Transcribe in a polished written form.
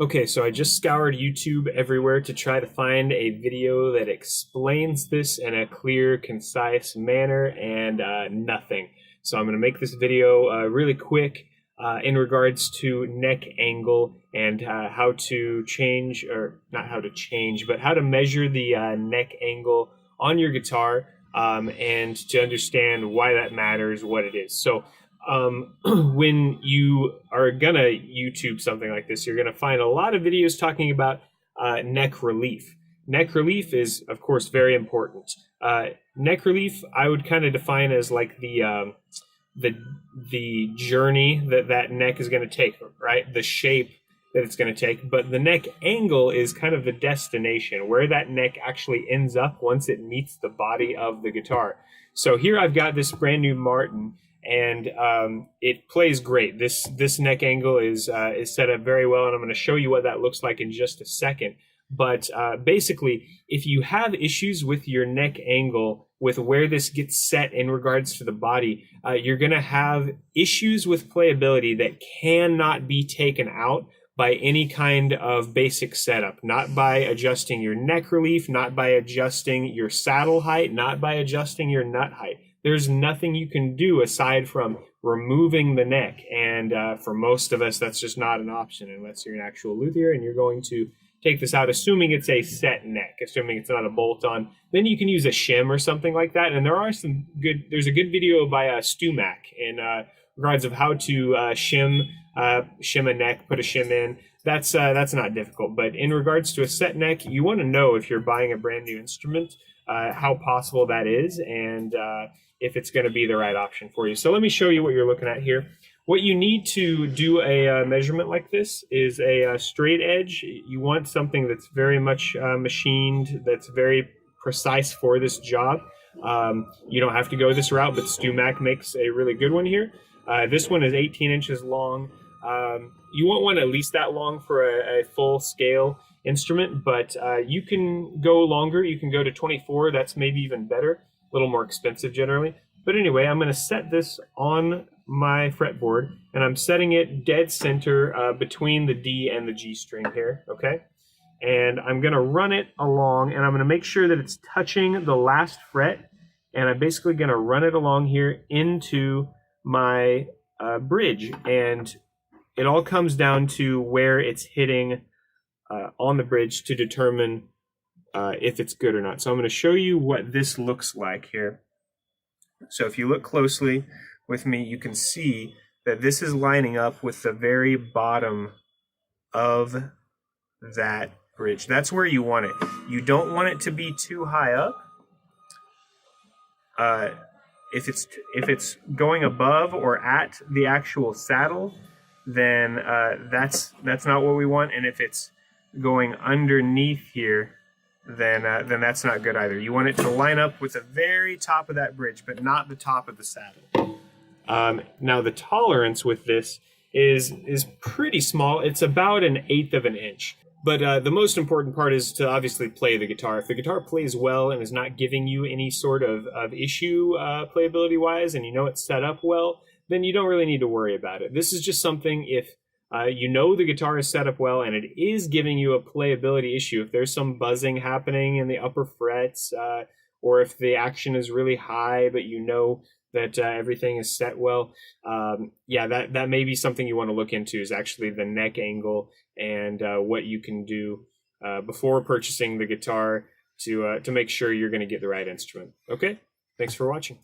Okay, so I just scoured YouTube everywhere to try to find a video that explains this in a clear, concise manner, and nothing. So I'm going to make this video really quick in regards to neck angle and how to change, or not how to change, but how to measure the neck angle on your guitar, and to understand why that matters, what it is. So when you are gonna YouTube something like this, you're gonna find a lot of videos talking about neck relief. Neck relief is, of course, very important. Neck relief, I would kind of define as like the journey that neck is going to take, right? The shape that it's going to take. But the neck angle is kind of the destination, where that neck actually ends up once it meets the body of the guitar. So here I've got this brand new Martin, and it plays great. This neck angle is set up very well, and I'm going to show you what that looks like in just a second. But basically, if you have issues with your neck angle, with where this gets set in regards to the body, you're going to have issues with playability that cannot be taken out by any kind of basic setup. Not by adjusting your neck relief, not by adjusting your saddle height, not by adjusting your nut height. There's nothing you can do aside from removing the neck. And for most of us, that's just not an option unless you're an actual luthier and you're going to take this out, assuming it's a set neck, assuming it's not a bolt-on. Then you can use a shim or something like that. And there's a good video by Stu Mac in regards of how to shim a neck, put a shim in. That's not difficult. But in regards to a set neck, you want to know, if you're buying a brand new instrument, how possible that is, and if it's going to be the right option for you. So let me show you what you're looking at here. What you need to do a measurement like this is a straight edge. You want something that's very much machined, that's very precise for this job. You don't have to go this route, but Stu Mac makes a really good one here. This one is 18 inches long. You want one at least that long for a full scale instrument, but you can go longer. You can go to 24. That's maybe even better. A little more expensive generally. But anyway, I'm going to set this on my fretboard, and I'm setting it dead center between the D and the G string here, okay? And I'm going to run it along, and I'm going to make sure that it's touching the last fret, and I'm basically going to run it along here into my bridge, and it all comes down to where it's hitting on the bridge to determine if it's good or not. So I'm going to show you what this looks like here. So if you look closely with me, you can see that this is lining up with the very bottom of that bridge. That's where you want it. You don't want it to be too high up. If it's going above or at the actual saddle, then that's not what we want. And if it's going underneath here, then that's not good either. You want it to line up with the very top of that bridge, but not the top of the saddle. Now the tolerance with this is pretty small. It's about 1/8 of an inch. But the most important part is to obviously play the guitar. If the guitar plays well and is not giving you any sort of issue playability-wise, and you know it's set up well, then you don't really need to worry about it. This is just something if you know the guitar is set up well and it is giving you a playability issue. If there's some buzzing happening in the upper frets, or if the action is really high, but you know that everything is set well, yeah, that may be something you want to look into, is actually the neck angle and what you can do before purchasing the guitar to make sure you're going to get the right instrument. Okay, thanks for watching.